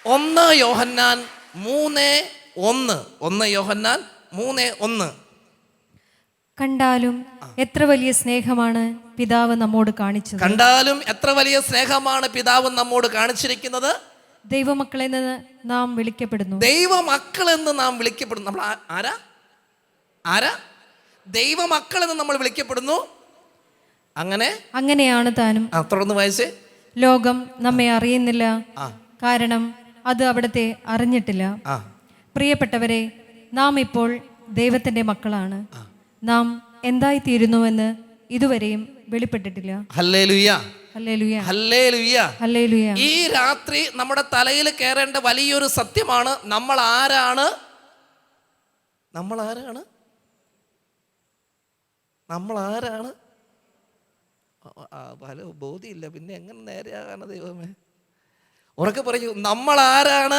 1 യോഹന്നാൻ 3:1. 1 യോഹന്നാൻ 3:1. കണ്ടാലും എത്ര വലിയ സ്നേഹമാണ് പിതാവ് നമ്മോട് കാണിച്ചത്. കണ്ടാലും എത്ര വലിയ സ്നേഹമാണ് പിതാവ് നമ്മോട് കാണിച്ചിരിക്കുന്നത്. ദൈവമക്കളെന്ന് നാം വിളിക്കപ്പെടുന്നു. ദൈവമക്കളെന്ന് നാം വിളിക്കപ്പെടുന്നു. നമ്മൾ ആരാ? ദൈവമക്കളെന്ന് നമ്മൾ വിളിക്കപ്പെടുന്നു. അങ്ങനെയാണ് താനും. തുടർന്ന് വായിച്ചേ. ലോകം നമ്മെ അറിയുന്നില്ല, കാരണം അത് അവിടത്തെ അറിഞ്ഞിട്ടില്ല. പ്രിയപ്പെട്ടവരെ, നാം ഇപ്പോൾ ദൈവത്തിന്റെ മക്കളാണ്. നാം എന്തായിത്തീരുന്നുവെന്ന് ഇതുവരെയും വെളിപ്പെട്ടിട്ടില്ല. ഹല്ലേലൂയ, ഹല്ലേലൂയ, ഹല്ലേലൂയ, ഹല്ലേലൂയ. ഈ രാത്രി നമ്മുടെ തലയിൽ കയറേണ്ട വലിയൊരു സത്യമാണ്. നമ്മൾ ആരാണ്? പല ബോധ്യമില്ല, പിന്നെ എങ്ങനെ നേരെയാകാണ് ദൈവമേ? ഉറക്കെ പറയൂ, നമ്മൾ ആരാണ്?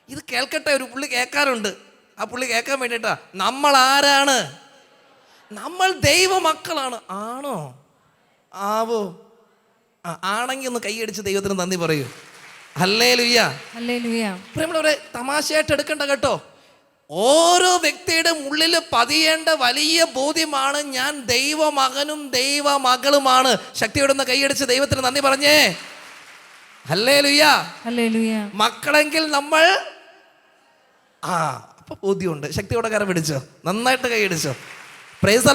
ഇത് കേൾക്കട്ടെ, ഒരു പുള്ളി കേൾക്കാറുണ്ട്. ആ പുള്ളി കേൾക്കാൻ വേണ്ടിയിട്ടാ. നമ്മൾ ആരാണ്? നമ്മൾ ദൈവമക്കളാണ്. ആണോ? ആവോ? ആണെങ്കിൽ ഒന്ന് കൈയടിച്ച് ദൈവത്തിന് നന്ദി പറയൂ. Hallelujah, hallelujah. പ്രിയമുള്ളവരെ, തമാശയായിട്ട് എടുക്കണ്ട കേട്ടോ. ഓരോ വ്യക്തിയുടെ ഉള്ളിൽ പതിയേണ്ട വലിയ ബോധ്യമാണ്, ഞാൻ ദൈവമകനും ദൈവമകളുമാണ്. ശക്തിയോടൊന്ന് കൈയടിച്ച് ദൈവത്തിന് നന്ദി പറഞ്ഞേ. Hallelujah, hallelujah. മക്കളെങ്കിൽ നമ്മൾ അപ്പൊ ബോധ്യമുണ്ട്. ശക്തിയോടെ കരം പിടിച്ചോ, നന്നായിട്ട് കൈയടിച്ചോ. Praise the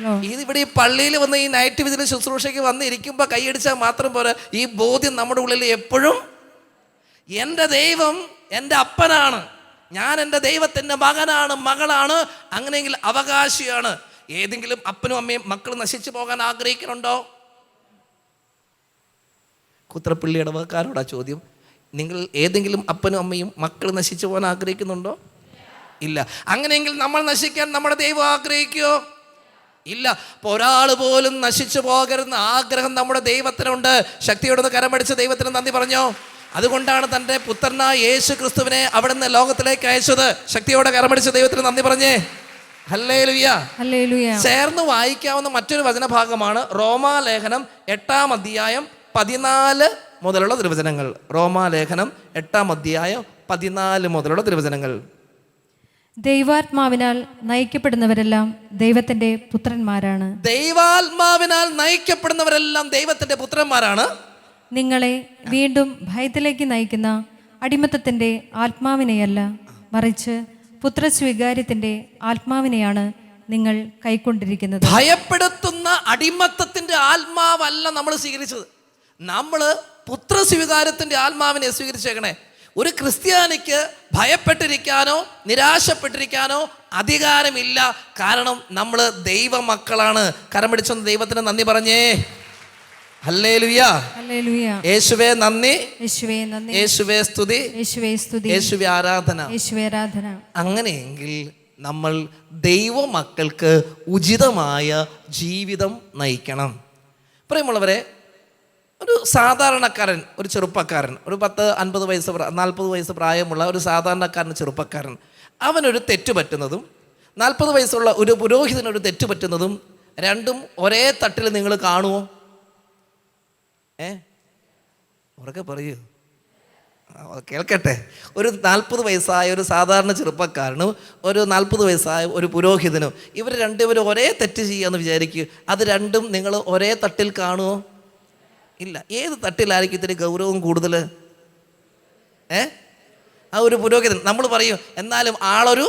Lord. ഇതിവിടെ ഈ പള്ളിയിൽ വന്ന് ഈ നൈറ്റ് വിജിലൻസ് ശുശ്രൂഷയ്ക്ക് വന്ന് ഇരിക്കുമ്പോൾ കൈയടിച്ചാൽ മാത്രം പോരാ. ഈ ബോധ്യം നമ്മുടെ ഉള്ളിൽ എപ്പോഴും, എൻ്റെ ദൈവം എൻ്റെ അപ്പനാണ്, ഞാൻ എൻ്റെ ദൈവത്തിൻ്റെ മകനാണ്, മകളാണ്, അങ്ങനെയെങ്കിൽ അവകാശിയാണ്. ഏതെങ്കിലും അപ്പനും അമ്മയും മക്കൾ നശിച്ചു പോകാൻ ആഗ്രഹിക്കുന്നുണ്ടോ? കുത്രപ്പള്ളിയുടെ വകക്കാരോടാ ചോദ്യം. നിങ്ങൾ ഏതെങ്കിലും അപ്പനും അമ്മയും മക്കൾ നശിച്ചു പോകാൻ ആഗ്രഹിക്കുന്നുണ്ടോ? ഇല്ല. അങ്ങനെയെങ്കിൽ നമ്മൾ നശിക്കാൻ നമ്മുടെ ദൈവം ആഗ്രഹിക്കുമോ? ഇല്ല. അപ്പോൾ ഒരാൾ പോലും നശിച്ചു പോകരുന്ന ആഗ്രഹം നമ്മുടെ ദൈവത്തിനുണ്ട്. ശക്തിയോടൊന്ന് കരം പിടിച്ച് ദൈവത്തിന് നന്ദി പറഞ്ഞോ. അതുകൊണ്ടാണ് തൻ്റെ പുത്രനായ യേശു ക്രിസ്തുവിനെ അവിടുന്ന് ലോകത്തിലേക്ക് അയച്ചത്. ശക്തിയോടെ കരം പിടിച്ച് ദൈവത്തിന് നന്ദി പറഞ്ഞേ. Hallelujah, hallelujah. ചേർന്ന് വായിക്കാവുന്ന മറ്റൊരു വചനഭാഗമാണ് റോമാലേഖനം 8-ാം അധ്യായം 14 മുതലുള്ള തിരുവചനങ്ങൾ. റോമാലേഖനം 8-ാം അധ്യായം 14 മുതലുള്ള തിരുവചനങ്ങൾ. ദൈവാത്മാവിനാൽ നയിക്കപ്പെടുന്നവരെല്ലാം ദൈവത്തിന്റെ പുത്രന്മാരാണ്. ദൈവാത്മാവിനാൽ നയിക്കപ്പെടുന്നവരെല്ലാം ദൈവത്തിന്റെ പുത്രന്മാരാണ്. നിങ്ങളെ വീണ്ടും ഭയത്തിലേക്ക് നയിക്കുന്ന അടിമത്തത്തിന്റെ ആത്മാവിനെയല്ല, മറിച്ച് പുത്രസ്വീകാര്യത്തിന്റെ ആത്മാവിനെയാണ് നിങ്ങൾ കൈക്കൊണ്ടിരിക്കുന്നത്. ഭയപ്പെടുത്തുന്ന അടിമത്തത്തിന്റെ ആത്മാവല്ല നമ്മൾ സ്വീകരിച്ചത്. നമ്മൾ പുത്രസ്വീകാര്യത്തിന്റെ ആത്മാവിനെ സ്വീകരിച്ചേക്കണേ. ഒരു ക്രിസ്ത്യാനിക്ക് ഭയപ്പെട്ടിരിക്കാനോ നിരാശപ്പെട്ടിരിക്കാനോ അധികാരമില്ല. കാരണം നമ്മൾ ദൈവമക്കളാണ്. കരം പിടിച്ചൊന്ന് ദൈവത്തിന് നന്ദി പറഞ്ഞേ. Hallelujah, hallelujah. യേശുവേ നന്ദി, യേശുവേ നന്ദി, യേശുവേ സ്തുതി, യേശുവേ സ്തുതി, യേശുവേ ആരാധന, യേശുവേ ആരാധന. അങ്ങനെയെങ്കിൽ നമ്മൾ ദൈവമക്കൾക്ക് ഉചിതമായ ജീവിതം നയിക്കണം. പ്രിയമുള്ളവരെ, ഒരു സാധാരണക്കാരൻ, ഒരു ചെറുപ്പക്കാരൻ, ഒരു 10-50 വയസ്സ് 40 വയസ്സ് പ്രായമുള്ള ഒരു സാധാരണക്കാരൻ ചെറുപ്പക്കാരൻ, അവനൊരു തെറ്റ് പറ്റുന്നതും 40 വയസ്സുള്ള ഒരു പുരോഹിതനൊരു തെറ്റ് പറ്റുന്നതും രണ്ടും ഒരേ തട്ടിൽ നിങ്ങൾ കാണുമോ? ഉറക്കെ പറയൂ, കേൾക്കട്ടെ. ഒരു 40 വയസ്സായ ഒരു സാധാരണ ചെറുപ്പക്കാരനും ഒരു 40 വയസ്സായ ഒരു പുരോഹിതനും, ഇവർ രണ്ടുപേരും ഒരേ തെറ്റ് ചെയ്യാമെന്ന് വിചാരിക്കുക. അത് രണ്ടും നിങ്ങൾ ഒരേ തട്ടിൽ കാണുമോ? ഇല്ല. ഏത് തട്ടിലായിരിക്കും ഇത്തിരി ഗൗരവം കൂടുതൽ? ആ ഒരു പുരോഹിതൻ. നമ്മൾ പറയും, എന്നാലും ആളൊരു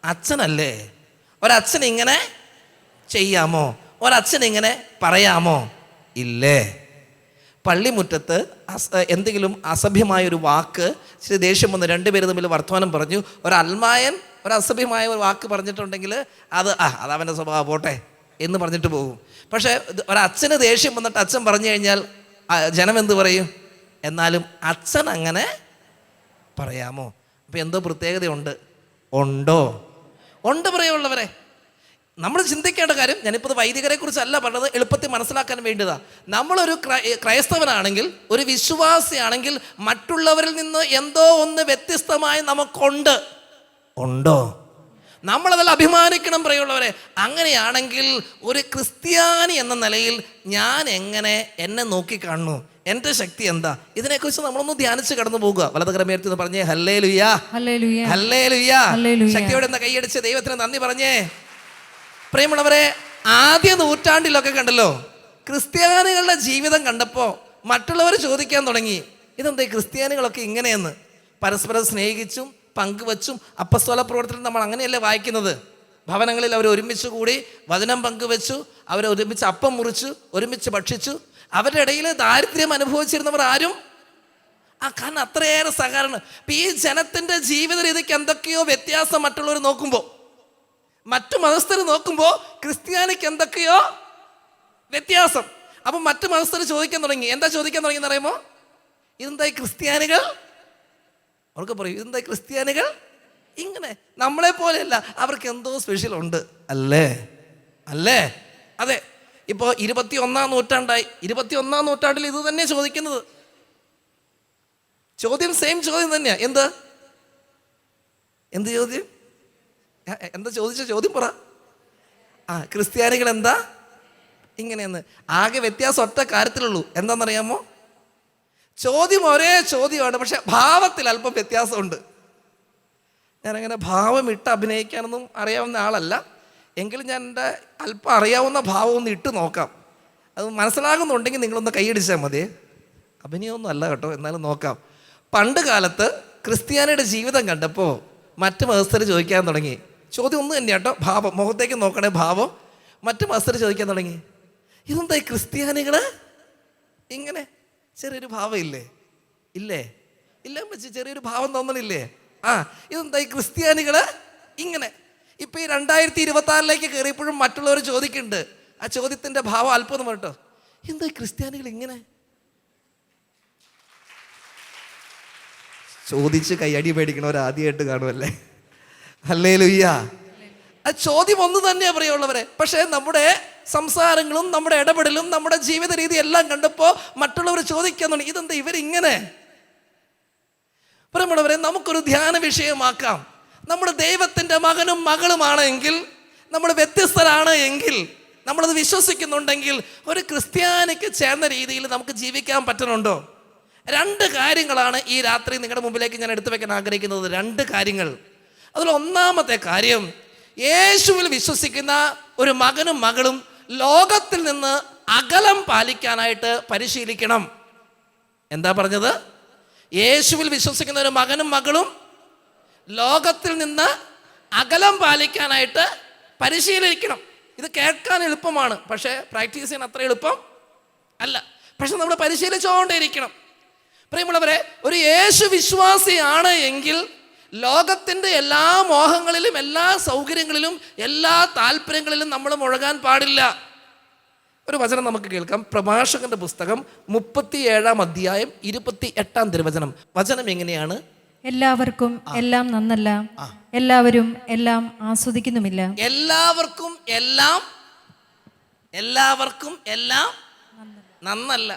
അച്ഛനല്ലേ, ഒരച്ഛൻ ഇങ്ങനെ ചെയ്യാമോ? ഒരച്ഛൻ ഇങ്ങനെ പറയാമോ? ഇല്ലേ. പള്ളിമുറ്റത്ത് എന്തെങ്കിലും അസഭ്യമായൊരു വാക്ക്, ഇച്ചിരി ദേഷ്യം വന്ന് രണ്ടുപേരും തമ്മിൽ വർത്തമാനം പറഞ്ഞു, ഒരൽമായൻ ഒരു അസഭ്യമായ ഒരു വാക്ക് പറഞ്ഞിട്ടുണ്ടെങ്കിൽ അതവൻ്റെ സ്വഭാവം പോട്ടെ എന്ന് പറഞ്ഞിട്ട് പോകും. പക്ഷേ ഒരച്ഛന് ദേഷ്യം വന്നിട്ട് അച്ഛൻ പറഞ്ഞു കഴിഞ്ഞാൽ ജനം എന്ത് പറയും? എന്നാലും അച്ഛൻ അങ്ങനെ പറയാമോ? അപ്പം എന്തോ പ്രത്യേകതയുണ്ട്. ഉണ്ട് പ്രിയമുള്ളവരെ. നമ്മൾ ചിന്തിക്കേണ്ട കാര്യം, ഞാനിപ്പോൾ വൈദികരെ കുറിച്ചല്ല പറഞ്ഞത്, എളുപ്പത്തിൽ മനസ്സിലാക്കാൻ വേണ്ടിയതാണ്. നമ്മളൊരു ക്രൈസ്തവനാണെങ്കിൽ, ഒരു വിശ്വാസിയാണെങ്കിൽ, മറ്റുള്ളവരിൽ നിന്ന് എന്തോ ഒന്ന് വ്യത്യസ്തമായി ഉണ്ടോ? നമ്മളതിൽ അഭിമാനിക്കണം പ്രിയമുള്ളവരെ. അങ്ങനെയാണെങ്കിൽ ഒരു ക്രിസ്ത്യാനി എന്ന നിലയിൽ ഞാൻ എങ്ങനെ എന്നെ നോക്കിക്കാണുന്നു, എൻ്റെ ശക്തി എന്താ? ഇതിനെക്കുറിച്ച് നമ്മളൊന്ന് ധ്യാനിച്ച് കടന്നു പോകുക. വലതുകരമേർത്തി പറഞ്ഞേ ഹല്ലേലൂയാ, ഹല്ലേലൂയ, ഹല്ലേലൂയാ. ഹല്ലേലൂയ. ശക്തിയോടെ ഒന്ന് കൈയടിച്ച് ദൈവത്തിന് നന്ദി പറഞ്ഞേ. പ്രിയമുള്ളവരെ, ആദ്യ നൂറ്റാണ്ടിലൊക്കെ കണ്ടല്ലോ, ക്രിസ്ത്യാനികളുടെ ജീവിതം കണ്ടപ്പോൾ മറ്റുള്ളവർ ചോദിക്കാൻ തുടങ്ങി, ഇതെന്താ ക്രിസ്ത്യാനികളൊക്കെ ഇങ്ങനെയെന്ന്. പരസ്പരം സ്നേഹിച്ചും പങ്കുവച്ചും അപ്പസ്തോല പ്രവർത്തനം നമ്മൾ അങ്ങനെയല്ലേ വായിക്കുന്നത്. ഭവനങ്ങളിൽ അവർ ഒരുമിച്ച് കൂടി വചനം പങ്കുവെച്ചു, അവർ ഒരുമിച്ച് അപ്പം മുറിച്ചു, ഒരുമിച്ച് ഭക്ഷിച്ചു. അവരുടെ ഇടയിൽ ദാരിദ്ര്യം അനുഭവിച്ചിരുന്നവർ ആരും കാരണം അത്രയേറെ സഹകരണം. ഇപ്പം ഈ ജനത്തിൻ്റെ ജീവിത രീതിക്ക് എന്തൊക്കെയോ വ്യത്യാസം മറ്റുള്ളവർ നോക്കുമ്പോൾ, മറ്റു മതസ്ഥർ നോക്കുമ്പോൾ ക്രിസ്ത്യാനിക്ക് എന്തൊക്കെയോ വ്യത്യാസം. അപ്പം മറ്റു മതസ്ഥർ ചോദിക്കാൻ തുടങ്ങി. എന്താ ചോദിക്കാൻ തുടങ്ങി എന്ന് പറയുമ്പോൾ, ഇതെന്തായി ക്രിസ്ത്യാനികൾ, അവർക്ക് പറയും ഇതെന്തായി ക്രിസ്ത്യാനികൾ ഇങ്ങനെ, നമ്മളെ പോലെയല്ല, അവർക്ക് എന്തോ സ്പെഷ്യൽ ഉണ്ട് അല്ലേ, അല്ലേ? അതെ. ഇപ്പോൾ 21-ാം നൂറ്റാണ്ടായി. 21-ാം നൂറ്റാണ്ടിൽ ഇത് തന്നെ ചോദിക്കുന്നത്. ചോദ്യം സെയിം ചോദ്യം തന്നെയാ. എന്ത് ചോദ്യം? എന്താ ചോദിച്ച ചോദ്യം പറ. ക്രിസ്ത്യാനികൾ എന്താ ഇങ്ങനെയെന്ന്. ആകെ വ്യത്യാസം ഒറ്റ കാര്യത്തിലുള്ളൂ. എന്താണെന്നറിയാമോ? ചോദ്യം ഒരേ ചോദ്യമാണ്, പക്ഷെ ഭാവത്തിൽ അല്പം വ്യത്യാസമുണ്ട്. ഞാനങ്ങനെ ഭാവം ഇട്ട് അഭിനയിക്കാനൊന്നും അറിയാവുന്ന ആളല്ല. എങ്കിലും ഞാൻ എൻ്റെ അല്പം അറിയാവുന്ന ഭാവം ഒന്ന് ഇട്ട് നോക്കാം. അത് മനസ്സിലാകുന്നുണ്ടെങ്കിൽ നിങ്ങളൊന്ന് കൈയടിച്ചാൽ മതി. അഭിനയമൊന്നും അല്ല കേട്ടോ, എന്നാലും നോക്കാം. പണ്ട് കാലത്ത് ക്രിസ്ത്യാനിയുടെ ജീവിതം കണ്ടപ്പോൾ മറ്റ് മതസ്ഥർ ചോദിക്കാൻ തുടങ്ങി. ചോദ്യം ഒന്ന് തന്നെ കേട്ടോ, ഭാവം, മുഖത്തേക്ക് നോക്കണേ ഭാവം. മറ്റ് മതസ്ഥർ ചോദിക്കാൻ തുടങ്ങി, ഇതെന്താ ക്രിസ്ത്യാനികൾ ഇങ്ങനെ? ചെറിയൊരു ഭാവം ഇല്ലേ? ഇല്ല വെച്ച് ചെറിയൊരു ഭാവം തോന്നണില്ലേ? ഇതെന്താ ക്രിസ്ത്യാനികൾ ഇങ്ങനെ? ഇപ്പം ഈ 2026 കയറിയപ്പോഴും മറ്റുള്ളവർ ചോദിക്കുന്നുണ്ട്. ആ ചോദ്യത്തിൻ്റെ ഭാവം അല്പം കേട്ടോ, എന്താ ക്രിസ്ത്യാനികൾ ഇങ്ങനെ? ചോദിച്ച് കൈയടി മേടിക്കണവർ ആദ്യമായിട്ട് കാണുമല്ലേ? ഹല്ലേലൂയാ. ആ ചോദ്യം ഒന്ന് തന്നെയാണ് പ്രിയമുള്ളവരെ. പക്ഷേ നമ്മുടെ സംസാരങ്ങളും നമ്മുടെ ഇടപെടലും നമ്മുടെ ജീവിത രീതി എല്ലാം കണ്ടപ്പോൾ മറ്റുള്ളവർ ചോദിക്കാൻ തുടങ്ങി, ഇതെന്താ ഇവരിങ്ങനെ? പ്രിയമുള്ളവരെ, നമുക്കൊരു ധ്യാന വിഷയമാക്കാം. നമ്മൾ ദൈവത്തിൻ്റെ മകനും മകളുമാണെങ്കിൽ, നമ്മൾ വ്യത്യസ്തരാണ് എങ്കിൽ, നമ്മളത് വിശ്വസിക്കുന്നുണ്ടെങ്കിൽ, ഒരു ക്രിസ്ത്യാനിക്ക് ചേർന്ന രീതിയിൽ നമുക്ക് ജീവിക്കാൻ പറ്റുന്നുണ്ടോ? 2 കാര്യങ്ങളാണ് ഈ രാത്രി നിങ്ങളുടെ മുമ്പിലേക്ക് ഞാൻ എടുത്തു വെക്കാൻ ആഗ്രഹിക്കുന്നത്. 2 കാര്യങ്ങൾ. അതിൽ ഒന്നാമത്തെ കാര്യം, യേശുവിൽ വിശ്വസിക്കുന്ന ഒരു മകനും മകളും ലോകത്തിൽ നിന്ന് അകലം പാലിക്കാനായിട്ട് പരിശീലിക്കണം. എന്താ പറഞ്ഞത്? യേശുവിൽ വിശ്വസിക്കുന്ന ഒരു മകനും മകളും ലോകത്തിൽ നിന്ന് അകലം പാലിക്കാനായിട്ട് പരിശീലിക്കണം. ഇത് കേൾക്കാൻ എളുപ്പമാണ്, പക്ഷേ പ്രാക്ടീസ് ചെയ്യാൻ അത്ര എളുപ്പം അല്ല. പക്ഷെ നമ്മൾ പരിശീലിച്ചുകൊണ്ടേയിരിക്കണം. പ്രിയമുള്ളവരെ, ഒരു യേശു വിശ്വാസിയാണ് എങ്കിൽ ലോകത്തിൻ്റെ എല്ലാ മോഹങ്ങളിലും എല്ലാ സൗകര്യങ്ങളിലും എല്ലാ താല്പര്യങ്ങളിലും നമ്മൾ മുഴുകാൻ പാടില്ല. ഒരു വചനം നമുക്ക് കേൾക്കാം. പ്രഭാഷകന്റെ പുസ്തകം 37-ാം അധ്യായം 28-ാം തിരുവചനം. വചനം എങ്ങനെയാണ്? എല്ലാവർക്കും എല്ലാം നന്നല്ല, എല്ലാവരും എല്ലാം ആസ്വദിക്കുന്നുമില്ല. എല്ലാവർക്കും എല്ലാം നന്നല്ല.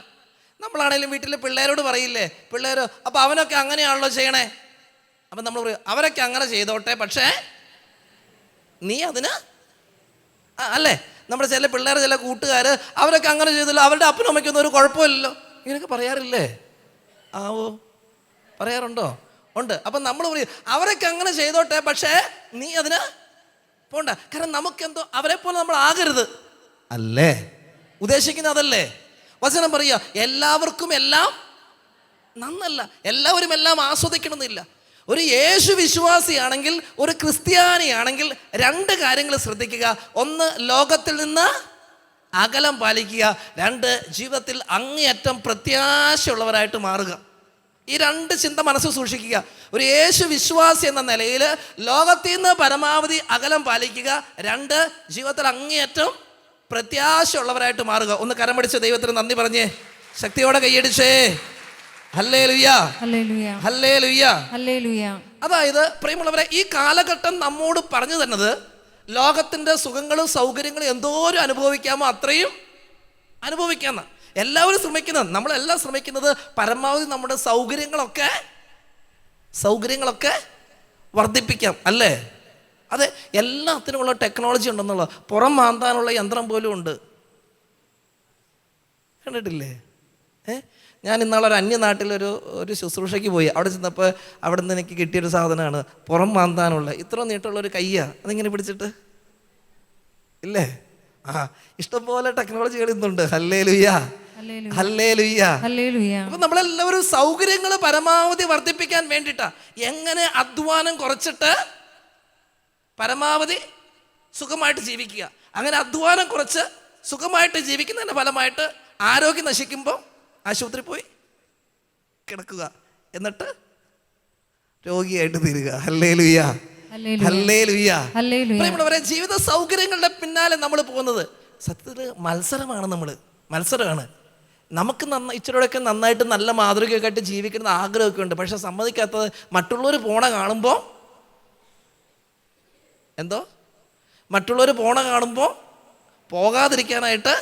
നമ്മളാണേലും വീട്ടിലെ പിള്ളേരോട് പറയില്ലേ, പിള്ളേരോ അപ്പോൾ അവനൊക്കെ അങ്ങനെയാണല്ലോ ചെയ്യണേ. അപ്പം നമ്മൾ പറയും അവരൊക്കെ അങ്ങനെ ചെയ്തോട്ടെ, പക്ഷേ നീ അതിന് അല്ലേ. നമ്മുടെ ചില പിള്ളേർ, ചില കൂട്ടുകാർ അവരൊക്കെ അങ്ങനെ ചെയ്തല്ലോ, അവരുടെ അപ്പനും അമ്മയ്ക്കൊന്നും ഒരു കുഴപ്പമില്ലല്ലോ, ഇങ്ങനെയൊക്കെ പറയാറില്ലേ? പറയാറുണ്ടോ? ഉണ്ട്. അപ്പം നമ്മൾ പറയും അവരൊക്കെ അങ്ങനെ ചെയ്തോട്ടെ, പക്ഷേ നീ അതിന് പോണ്ട. കാരണം നമുക്കെന്തോ അവരെ പോലെ നമ്മൾ ആകരുത് അല്ലേ? ഉദ്ദേശിക്കുന്നത് അതല്ലേ? വചനം പറയുക എല്ലാവർക്കും എല്ലാം നന്നല്ല, എല്ലാവരും എല്ലാം ആസ്വദിക്കണമെന്നില്ല. ഒരു യേശു വിശ്വാസിയാണെങ്കിൽ, ഒരു ക്രിസ്ത്യാനിയാണെങ്കിൽ 2 കാര്യങ്ങൾ ശ്രദ്ധിക്കുക. 1, ലോകത്തിൽ നിന്ന് അകലം പാലിക്കുക. 2, ജീവിതത്തിൽ അങ്ങേയറ്റം പ്രത്യാശയുള്ളവരായിട്ട് മാറുക. ഈ 2 ചിന്ത മനസ്സിൽ സൂക്ഷിക്കുക. ഒരു യേശു വിശ്വാസി എന്ന നിലയിൽ ലോകത്തിൽ നിന്ന് പരമാവധി അകലം പാലിക്കുക. 2, ജീവിതത്തിൽ അങ്ങേയറ്റം പ്രത്യാശയുള്ളവരായിട്ട് മാറുക. ഒന്ന് കരം പിടിച്ച് ദൈവത്തിന് നന്ദി പറഞ്ഞേ, ശക്തിയോടെ കൈയടിച്ചേ. ഹല്ലേലൂയാ, ഹല്ലേലൂയാ, ഹല്ലേലൂയാ, ഹല്ലേലൂയാ. അതായത് പ്രിയമുള്ളവരെ, ഈ കാലഘട്ടം നമ്മോട് പറഞ്ഞു തന്നത് ലോകത്തിൻ്റെ സുഖങ്ങളും സൗകര്യങ്ങളും എന്തോരം അനുഭവിക്കാമോ അത്രയും അനുഭവിക്കാമെന്ന്. എല്ലാവരും ശ്രമിക്കുന്നത്, നമ്മളെല്ലാം ശ്രമിക്കുന്നത് പരമാവധി നമ്മുടെ സൗകര്യങ്ങളൊക്കെ വർദ്ധിപ്പിക്കാം അല്ലേ? അതെ, എല്ലാത്തിനുമുള്ള ടെക്നോളജി ഉണ്ടെന്നുള്ള, പുറം മാന്താനുള്ള യന്ത്രം പോലും ഉണ്ട്. കണ്ടിട്ടില്ലേ? ഞാൻ ഇന്നാളെ ഒരു അന്യനാട്ടിലൊരു ശുശ്രൂഷയ്ക്ക് പോയി. അവിടെ ചെന്നപ്പോൾ അവിടെ നിന്ന് എനിക്ക് കിട്ടിയൊരു സാധനമാണ് പുറം മാന്താനുള്ള ഇത്ര നീട്ടമുള്ളൊരു കയ്യാ. അതിങ്ങനെ പിടിച്ചിട്ട് ഇല്ലേ, ഇഷ്ടംപോലെ ടെക്നോളജികൾ ഇന്നുണ്ട്. ഹല്ലേലൂയാ, ഹല്ലേലൂയാ. അപ്പൊ നമ്മളെല്ലാവരും സൗകര്യങ്ങൾ പരമാവധി വർദ്ധിപ്പിക്കാൻ വേണ്ടിയിട്ടാ. എങ്ങനെ അധ്വാനം കുറച്ചിട്ട് പരമാവധി സുഖമായിട്ട് ജീവിക്കുക. അങ്ങനെ അധ്വാനം കുറച്ച് സുഖമായിട്ട് ജീവിക്കുന്നതിൻ്റെ ഫലമായിട്ട് ആരോഗ്യം നശിക്കുമ്പോൾ ആശുപത്രി പോയി കിടക്കുക, എന്നിട്ട് രോഗിയായിട്ട് തീരുക. ഹല്ലേലൂയാ, ഹല്ലേലൂയാ. പ്രിയമുള്ളവരെ, ജീവിത സൗകര്യങ്ങളുടെ പിന്നാലെ നമ്മൾ പോകുന്നത് സത്യത്തിൽ മത്സരമാണ്. മത്സരമാണ്. നമുക്ക് ഇച്ചിരിയോടൊക്കെ നന്നായിട്ട് നല്ല മാതൃകയൊക്കെ ആയിട്ട് ജീവിക്കുന്ന ആഗ്രഹമൊക്കെ ഉണ്ട്. പക്ഷെ സമ്മതിക്കാത്തത് മറ്റുള്ളവർ പോണ കാണുമ്പോൾ മറ്റുള്ളവർ പോണ കാണുമ്പോൾ പോകാതിരിക്കാനായിട്ട്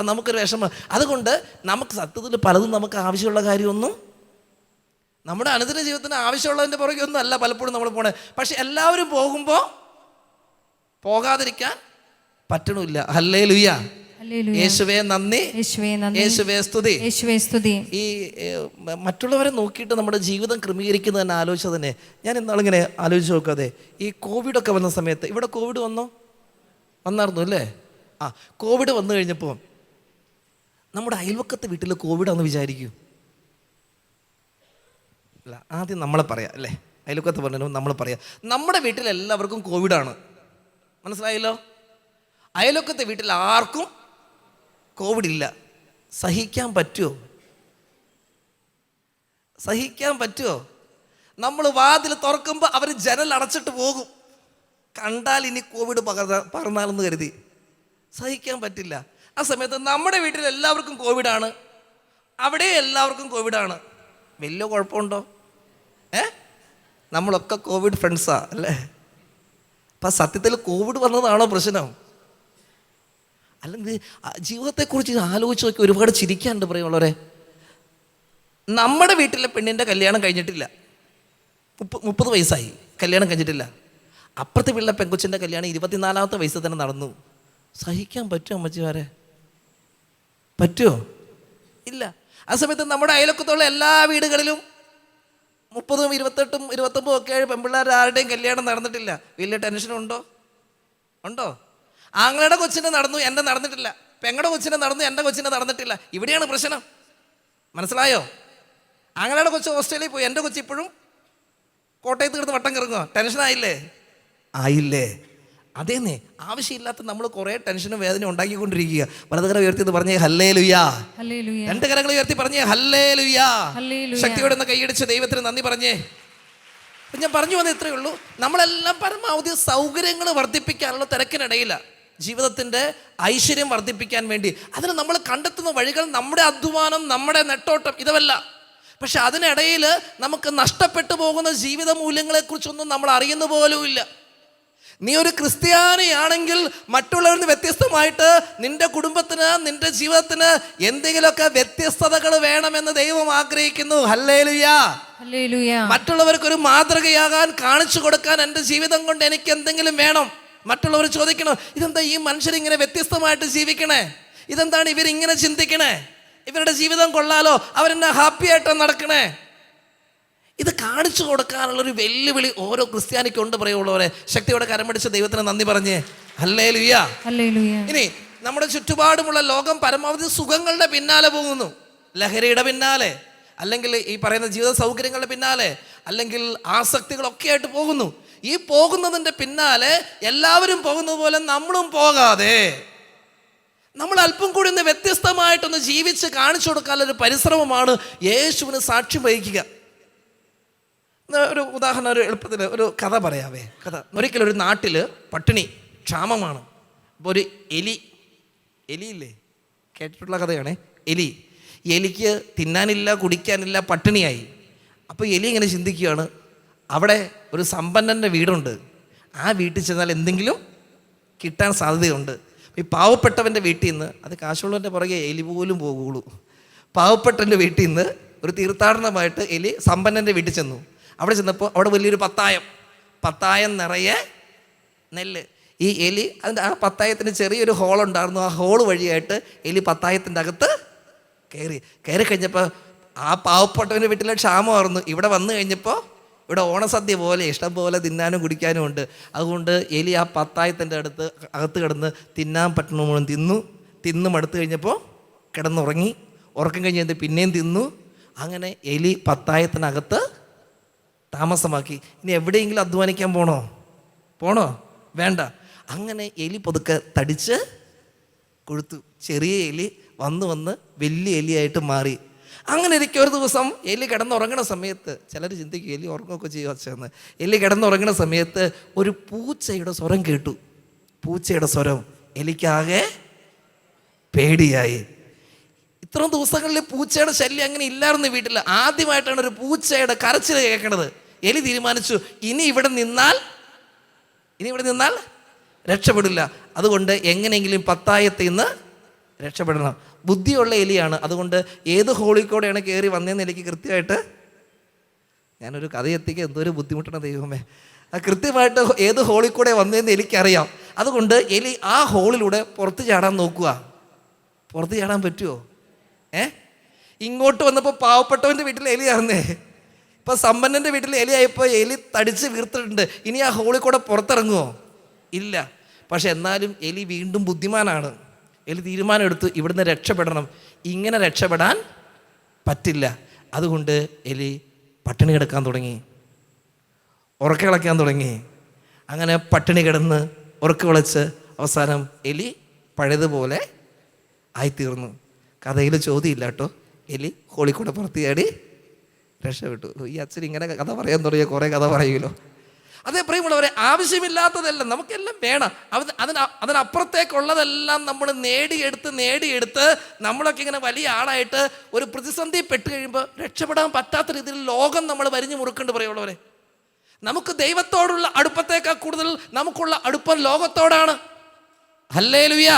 നമുക്കൊരു വിഷമം. അതുകൊണ്ട് നമുക്ക് സത്യത്തിൽ പലതും നമുക്ക് ആവശ്യമുള്ള കാര്യമൊന്നും നമ്മുടെ അനുദിന ജീവിതത്തിന് ആവശ്യമുള്ളതിൻ്റെ പുറകെ ഒന്നും അല്ല പലപ്പോഴും നമ്മൾ പോണേ. പക്ഷെ എല്ലാവരും പോകുമ്പോൾ പോകാതിരിക്കാൻ പറ്റണില്ല. ഹല്ലേലൂയ, യേശുവേ നന്ദി, യേശുവേ സ്തുതി. ഈ മറ്റുള്ളവരെ നോക്കിയിട്ട് നമ്മുടെ ജീവിതം ക്രമീകരിക്കുന്നത് തന്നെ ആലോചിച്ചത് തന്നെ. ഞാൻ ഇന്നാളിങ്ങനെ ആലോചിച്ച് നോക്കാതെ, ഈ കോവിഡൊക്കെ വന്ന സമയത്ത് ഇവിടെ കോവിഡ് വന്നായിരുന്നു അല്ലേ? കോവിഡ് വന്നു കഴിഞ്ഞപ്പോൾ നമ്മുടെ അയൽവക്കത്തെ വീട്ടിൽ കോവിഡാന്ന് വിചാരിക്കൂ. അല്ല, ആദ്യം നമ്മളെ പറയാം അല്ലേ? അയൽവക്കത്ത് പറഞ്ഞു നമ്മൾ പറയാം നമ്മുടെ വീട്ടിൽ എല്ലാവർക്കും കോവിഡാണ്. മനസ്സിലായല്ലോ? അയൽവക്കത്തെ വീട്ടിൽ ആർക്കും കോവിഡ് ഇല്ല. സഹിക്കാൻ പറ്റുമോ? നമ്മൾ വാതിൽ തുറക്കുമ്പോൾ അവർ ജനൽ അടച്ചിട്ട് പോകും. കണ്ടാൽ ഇനി കോവിഡ് പകർന്നാലെന്ന് കരുതി സഹിക്കാൻ പറ്റില്ല. ആ സമയത്ത് നമ്മുടെ വീട്ടിൽ എല്ലാവർക്കും കോവിഡാണ്, അവിടെ എല്ലാവർക്കും കോവിഡാണ്. വലിയ കുഴപ്പമുണ്ടോ? നമ്മളൊക്കെ കോവിഡ് ഫ്രണ്ട്സാ അല്ലേ? അപ്പം സത്യത്തിൽ കോവിഡ് വന്നതാണോ പ്രശ്നം? അല്ലെങ്കിൽ ജീവിതത്തെക്കുറിച്ച് ആലോചിച്ച് നോക്കി ഒരുപാട് ചിരിക്കാനുണ്ട്. പറയുള്ളവരെ, നമ്മുടെ വീട്ടിലെ പെണ്ണിൻ്റെ കല്യാണം കഴിഞ്ഞിട്ടില്ല, 30 വയസ്സായി, കല്യാണം കഴിഞ്ഞിട്ടില്ല. അപ്പുറത്തെ വീട്ടിലെ പെങ്കൊച്ചിൻ്റെ കല്യാണം 24ാമത്തെ വയസ്സിൽ തന്നെ നടന്നു. സഹിക്കാൻ പറ്റുമോ അമ്മച്ചിമാരെ? പറ്റുമോ? ഇല്ല. ആ സമയത്ത് നമ്മുടെ അയൽവക്കത്തുള്ള എല്ലാ വീടുകളിലും 30, 28, 29 ഒക്കെ പെൺപിള്ളേർ ആരുടെയും കല്യാണം നടന്നിട്ടില്ല. വലിയ ടെൻഷനുണ്ടോ? ആങ്ങളുടെ കൊച്ചിനെ നടന്നു, എൻ്റെ നടന്നിട്ടില്ല. പെങ്ങളുടെ കൊച്ചിനെ നടന്നു, എൻ്റെ കൊച്ചിനെ നടന്നിട്ടില്ല. ഇവിടെയാണ് പ്രശ്നം. മനസ്സിലായോ? ആങ്ങളുടെ കൊച്ച് ഓസ്ട്രേലിയയിൽ പോയി, എൻ്റെ കൊച്ചി ഇപ്പോഴും കോട്ടയത്ത് കിടന്ന് വട്ടം കറങ്ങുക. ടെൻഷനായില്ലേ? ആയില്ലേ? അതേന്നേ, ആവശ്യമില്ലാത്ത നമ്മൾ കുറേ ടെൻഷനും വേദന ഉണ്ടാക്കിക്കൊണ്ടിരിക്കുക. വലതുകരം ഉയർത്തി പറഞ്ഞേ ഹല്ലേലൂയാ. 2 കരങ്ങൾ ഉയർത്തി പറഞ്ഞേ ഹല്ലേലൂയാ. ശക്തിയോടെ ഒന്ന് കൈയടിച്ച് ദൈവത്തിന് നന്ദി പറഞ്ഞേ. ഞാൻ പറഞ്ഞു വന്നത് ഇത്രയേ ഉള്ളൂ. നമ്മളെല്ലാം പരമാവധി സൗകര്യങ്ങൾ വർദ്ധിപ്പിക്കാനുള്ള തിരക്കിനിടയില്ല. ജീവിതത്തിൻ്റെ ഐശ്വര്യം വർദ്ധിപ്പിക്കാൻ വേണ്ടി അതിന് നമ്മൾ കണ്ടെത്തുന്ന വഴികൾ നമ്മുടെ അധ്വാനം, നമ്മുടെ നെട്ടോട്ടം ഇതല്ല. പക്ഷെ അതിനിടയിൽ നമുക്ക് നഷ്ടപ്പെട്ടു പോകുന്ന ജീവിത മൂല്യങ്ങളെക്കുറിച്ചൊന്നും നമ്മൾ അറിയുന്ന പോലുമില്ല. നീ ഒരു ക്രിസ്ത്യാനിയാണെങ്കിൽ മറ്റുള്ളവരിൽ നിന്ന് വ്യത്യസ്തമായിട്ട് നിന്റെ കുടുംബത്തിന്, നിന്റെ ജീവിതത്തിന് എന്തെങ്കിലുമൊക്കെ വ്യത്യസ്തതകൾ വേണമെന്ന് ദൈവം ആഗ്രഹിക്കുന്നു. ഹല്ലേലൂയാ. മറ്റുള്ളവർക്കൊരു മാതൃകയാകാൻ, കാണിച്ചു കൊടുക്കാൻ എൻ്റെ ജീവിതം കൊണ്ട് എനിക്ക് എന്തെങ്കിലും വേണം. മറ്റുള്ളവർ ചോദിക്കണം, ഇതെന്താ ഈ മനുഷ്യരിങ്ങനെ വ്യത്യസ്തമായിട്ട് ജീവിക്കണേ? ഇതെന്താണ് ഇവരിങ്ങനെ ചിന്തിക്കണേ? ഇവരുടെ ജീവിതം കൊള്ളാലോ, അവരെന്നെ ഹാപ്പി ആയിട്ടാണ് നടക്കണേ. ഇത് കാണിച്ചു കൊടുക്കാനുള്ളൊരു വെല്ലുവിളി ഓരോ ക്രിസ്ത്യാനിക്കുണ്ട്. പറയുള്ളവരെ, ശക്തിയോടെ കരം പിടിച്ച് ദൈവത്തിന് നന്ദി പറഞ്ഞേ ഹല്ലേലൂയാ. ഇനി നമ്മുടെ ചുറ്റുപാടുമുള്ള ലോകം പരമാവധി സുഖങ്ങളുടെ പിന്നാലെ പോകുന്നു, ലഹരിയുടെ പിന്നാലെ, അല്ലെങ്കിൽ ഈ പറയുന്ന ജീവിത സൗകര്യങ്ങളുടെ പിന്നാലെ, അല്ലെങ്കിൽ ആസക്തികളൊക്കെ ആയിട്ട് പോകുന്നു. ഈ പോകുന്നതിൻ്റെ പിന്നാലെ എല്ലാവരും പോകുന്നത് പോലെ നമ്മളും പോകാതെ നമ്മൾ അല്പം കൂടി ഒന്ന് വ്യത്യസ്തമായിട്ടൊന്ന് ജീവിച്ച് കാണിച്ചു കൊടുക്കാനുള്ളൊരു പരിശ്രമമാണ് യേശുവിന് സാക്ഷ്യം വഹിക്കുക. ഒരു ഉദാഹരണം, ഒരു എളുപ്പത്തിൽ ഒരു കഥ പറയാവേ. ഒരിക്കലൊരു നാട്ടിൽ പട്ടിണി, ക്ഷാമമാണ്. അപ്പോൾ ഒരു എലിയില്ലേ, കേട്ടിട്ടുള്ള കഥയാണ്. എലിക്ക് തിന്നാനില്ല, കുടിക്കാനില്ല, പട്ടിണിയായി. അപ്പോൾ എലി ഇങ്ങനെ ചിന്തിക്കുകയാണ്, അവിടെ ഒരു സമ്പന്നൻ്റെ വീടുണ്ട്, ആ വീട്ടിൽ ചെന്നാൽ എന്തെങ്കിലും കിട്ടാൻ സാധ്യതയുണ്ട്. ഈ പാവപ്പെട്ടവൻ്റെ വീട്ടിൽ നിന്ന്, അത് കാശുള്ളവൻ്റെ പുറകെ എലി പോലും പോകുള്ളൂ, പാവപ്പെട്ടവൻ്റെ വീട്ടിൽ നിന്ന് ഒരു തീർത്ഥാടനമായിട്ട് എലി സമ്പന്നൻ്റെ വീട്ടിൽ ചെന്നു. അവിടെ ചെന്നപ്പോൾ അവിടെ വലിയൊരു പത്തായം നിറയെ നെല്ല്. ഈ എലി അതിൻ്റെ ആ പത്തായത്തിന് ചെറിയൊരു ഹോളുണ്ടായിരുന്നു. ആ ഹോള് വഴിയായിട്ട് എലി പത്തായത്തിൻ്റെ അകത്ത് കയറി കഴിഞ്ഞപ്പോൾ ആ പാവപ്പെട്ടവൻ്റെ വീട്ടിലെ ക്ഷാമമായിരുന്നു. ഇവിടെ വന്നു കഴിഞ്ഞപ്പോൾ ഇവിടെ ഓണസദ്യ പോലെ ഇഷ്ടം പോലെ തിന്നാനും കുടിക്കാനും ഉണ്ട്. അതുകൊണ്ട് എലി ആ പത്തായത്തിൻ്റെ അകത്ത് കിടന്ന് തിന്നാൻ പറ്റുന്ന മുഴുവൻ തിന്നു മടുത്തു കഴിഞ്ഞപ്പോൾ കിടന്നുറങ്ങി. ഉറക്കം കഴിഞ്ഞത് പിന്നെയും തിന്നു. അങ്ങനെ എലി പത്തായത്തിനകത്ത് താമസമാക്കി. ഇനി എവിടെയെങ്കിലും അധ്വാനിക്കാൻ പോണോ? വേണ്ട. അങ്ങനെ എലി പതുക്കെ തടിച്ച് കൊഴുത്തു. ചെറിയ എലി വന്ന് വലിയ എലിയായിട്ട് മാറി. അങ്ങനെ ഇരിക്കും. ഒരു ദിവസം എലി കിടന്നുറങ്ങണ സമയത്ത്, ചിലർ ചിന്തിക്കും എലി ഉറങ്ങുകയൊക്കെ ചെയ്യുക വെച്ചെന്ന്. എലി കിടന്നുറങ്ങണ സമയത്ത് ഒരു പൂച്ചയുടെ സ്വരം കേട്ടു. പൂച്ചയുടെ സ്വരം. എലിക്കാകെ പേടിയായി. ഇത്രയും ദിവസങ്ങളിൽ പൂച്ചയുടെ ശല്യം അങ്ങനെ ഇല്ലായിരുന്നു വീട്ടിൽ. ആദ്യമായിട്ടാണ് ഒരു പൂച്ചയുടെ കരച്ചിൽ കേൾക്കണത്. എലി തീരുമാനിച്ചു ഇനി ഇവിടെ നിന്നാൽ രക്ഷപ്പെടില്ല. അതുകൊണ്ട് എങ്ങനെയെങ്കിലും പത്തായത്തിൽ നിന്ന് രക്ഷപ്പെടണം. ബുദ്ധിയുള്ള എലിയാണ്. അതുകൊണ്ട് ഏത് ഹോളിൽ കയറി വന്നതെന്ന് എനിക്ക് കൃത്യമായിട്ട്, ഞാനൊരു കഥ എത്തിക്കുക എന്തോ ബുദ്ധിമുട്ടാണ് ദൈവമേ. കൃത്യമായിട്ട് ഏത് ഹോളിൽ കൂടെ വന്നതെന്ന് എനിക്കറിയാം. അതുകൊണ്ട് എലി ആ ഹോളിലൂടെ പുറത്ത് ചാടാൻ നോക്കുക. പുറത്ത് ചാടാൻ പറ്റുമോ? ഇങ്ങോട്ട് വന്നപ്പോൾ പാവപ്പെട്ടവൻ്റെ വീട്ടിൽ എലിയായിരുന്നേ. ഇപ്പം സമ്പന്നൻ്റെ വീട്ടിൽ എലിയായപ്പോൾ എലി തടിച്ച് വീർത്തിട്ടുണ്ട്. ഇനി ആ ഹോളിൽ കൂടെ പുറത്തിറങ്ങുമോ? ഇല്ല. പക്ഷെ എന്നാലും എലി വീണ്ടും ബുദ്ധിമാനാണ്. എലി തീരുമാനം എടുത്തു ഇവിടുന്ന് രക്ഷപ്പെടണം. ഇങ്ങനെ രക്ഷപ്പെടാൻ പറ്റില്ല. അതുകൊണ്ട് എലി പട്ടിണി കിടക്കാൻ തുടങ്ങി, ഉറക്കളയ്ക്കാൻ തുടങ്ങി. അങ്ങനെ പട്ടിണി കിടന്ന് ഉറക്ക അവസാനം എലി പഴയതുപോലെ ആയിത്തീർന്നു. കഥയിൽ ചോദ്യമില്ല കേട്ടോ. എലി ഹോളിൽ കൂടെ പുറത്ത് ചാടി രക്ഷപ്പെട്ടു. ഈ അച്ഛൻ ഇങ്ങനെ കഥ പറയാൻ തുടങ്ങിയ കുറേ കഥ പറയുമല്ലോ. അതേ പ്രിയമുള്ളവരെ, ആവശ്യമില്ലാത്തതെല്ലാം നമുക്കെല്ലാം വേണം. അതിനപ്പുറത്തേക്കുള്ളതെല്ലാം നമ്മൾ നേടിയെടുത്ത് നമ്മളൊക്കെ ഇങ്ങനെ വലിയ ആളായിട്ട് ഒരു പ്രതിസന്ധി പെട്ട് കഴിയുമ്പോൾ രക്ഷപ്പെടാൻ പറ്റാത്ത രീതിയിൽ ലോകം നമ്മൾ വരിഞ്ഞു മുറുക്കുന്നുണ്ട്. പ്രിയമുള്ളവരെ, നമുക്ക് ദൈവത്തോടുള്ള അടുപ്പത്തേക്കാൾ കൂടുതൽ നമുക്കുള്ള അടുപ്പം ലോകത്തോടാണ്. ഹല്ലേലൂയ,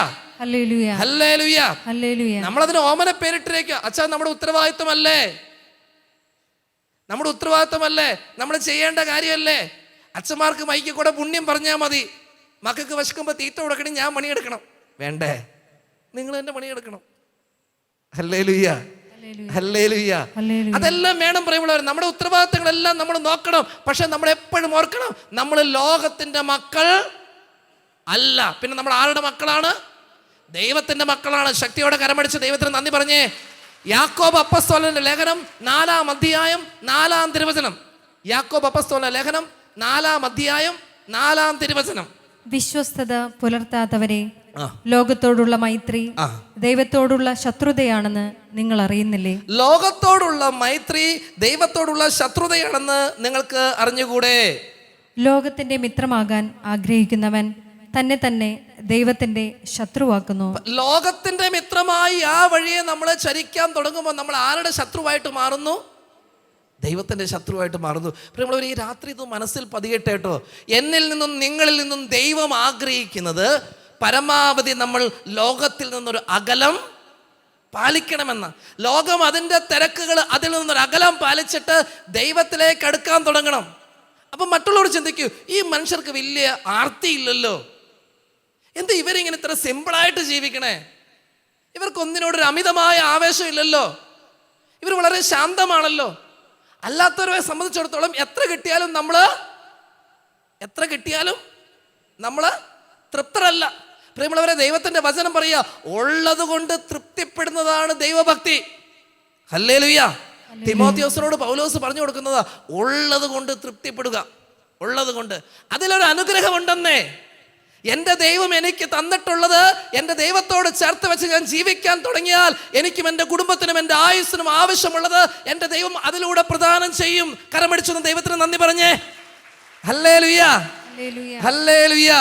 ഹല്ലേലൂയ, ഹല്ലേലൂയ, ഹല്ലേലൂയ. നമ്മളതിന് ഓമന പേരിട്ടിരിക്കുക. അച്ഛാ, നമ്മുടെ ഉത്തരവാദിത്വമല്ലേ? നമ്മൾ ചെയ്യേണ്ട കാര്യമല്ലേ? അച്ഛന്മാർക്ക് മൈക്ക് കൂടെ പുണ്യം പറഞ്ഞാൽ മതി. മക്കൾക്ക് വിശക്കുമ്പോൾ തീറ്റ കൊടുക്കണം, ഞാൻ പണിയെടുക്കണം. വേണ്ടേ? നിങ്ങൾ തന്നെ പണിയെടുക്കണം. ഹല്ലേലൂയ, ഹല്ലേലൂയ. അതെല്ലാം വേണം പ്രിയമുള്ളവർ. നമ്മുടെ ഉത്തരവാദിത്തങ്ങളെല്ലാം നമ്മൾ നോക്കണം. പക്ഷെ നമ്മൾ എപ്പോഴും ഓർക്കണം, നമ്മൾ ലോകത്തിന്റെ മക്കൾ അല്ല. പിന്നെ നമ്മൾ ആരുടെ മക്കളാണ്? ദൈവത്തിന്റെ മക്കളാണ്. ശക്തിയോടെ കരമടിച്ച് ദൈവത്തിന് നന്ദി പറഞ്ഞേ. യാക്കോബ് അപ്പസ്തോലന്റെ ലേഖനം 4-ാം അധ്യായം 4-ാം തിരുവചനം. യാക്കോബ് അപ്പസ്തോലന്റെ ലേഖനം 4-ാം അധ്യായം 4-ാം തിരുവചനം. വിശ്വസ്തത പുലർത്താത്തവരെ ലോകത്തോടുള്ള മൈത്രി ദൈവത്തോടുള്ള ശത്രുതയാണെന്ന് നിങ്ങൾ അറിയുന്നില്ലേ? ലോകത്തോടുള്ള മൈത്രി ദൈവത്തോടുള്ള ശത്രുതയാണെന്ന് നിങ്ങൾക്ക് അറിഞ്ഞുകൂടെ? ലോകത്തിന്റെ മിത്രമാകാൻ ആഗ്രഹിക്കുന്നവൻ തന്നെ ദൈവത്തിന്റെ ശത്രുവാക്കുന്നു. ലോകത്തിന്റെ മിത്രമായി ആ വഴിയെ നമ്മൾ ചരിക്കാൻ തുടങ്ങുമ്പോൾ നമ്മൾ ആരുടെ ശത്രുവായിട്ട് മാറുന്നു? ദൈവത്തിന്റെ ശത്രുവായിട്ട് മാറുന്നു. പ്രിയമുള്ളവർ, ഈ രാത്രി ഇത് മനസ്സിൽ പതിയട്ടെ കേട്ടോ. എന്നിൽ നിന്നും നിങ്ങളിൽ നിന്നും ദൈവം ആഗ്രഹിക്കുന്നത് പരമാവധി നമ്മൾ ലോകത്തിൽ നിന്നൊരു അകലം പാലിക്കണമെന്ന്. ലോകം അതിൻ്റെ തിരക്കുകൾ, അതിൽ നിന്നൊരു അകലം പാലിച്ചിട്ട് ദൈവത്തിലേക്ക് അടുക്കാൻ തുടങ്ങണം. അപ്പം മറ്റുള്ളവർ ചിന്തിക്കൂ, ഈ മനുഷ്യർക്ക് വലിയ ആർത്തിയില്ലല്ലോ, എന്താ ഇവരിങ്ങനെ ഇത്ര സിമ്പിളായിട്ട് ജീവിക്കണേ? ഇവർക്കൊന്നിനോടൊരു അമിതമായ ആവേശമില്ലല്ലോ, ഇവർ വളരെ ശാന്തമാണല്ലോ. അല്ലാത്തവരെ സംബന്ധിച്ചിടത്തോളം എത്ര കിട്ടിയാലും നമ്മൾ തൃപ്തരല്ല. പ്രിയമുള്ളവരെ, ദൈവത്തിന്റെ വചനം പറയുക, ഉള്ളത് കൊണ്ട് തൃപ്തിപ്പെടുന്നതാണ് ദൈവഭക്തി. ഹല്ലേലൂയ. തിമോത്തിയോസിനോട് പൗലോസ് പറഞ്ഞു കൊടുക്കുന്നതാ, ഉള്ളത് കൊണ്ട് തൃപ്തിപ്പെടുക. ഉള്ളത് കൊണ്ട് അതിലൊരു അനുഗ്രഹമുണ്ടെന്നേ. എൻ്റെ ദൈവം എനിക്ക് തന്നിട്ടുള്ളത് എൻ്റെ ദൈവത്തോട് ചേർത്ത് വെച്ച് ഞാൻ ജീവിക്കാൻ തുടങ്ങിയാൽ എനിക്കും എൻ്റെ കുടുംബത്തിനും എൻ്റെ ആയുസ്സിനും ആവശ്യമുള്ളത് എൻ്റെ ദൈവം അതിലൂടെ പ്രദാനം ചെയ്യും. കരമടിച്ചൊന്ന് ദൈവത്തിന് നന്ദി പറഞ്ഞേ. Hallelujah, hallelujah.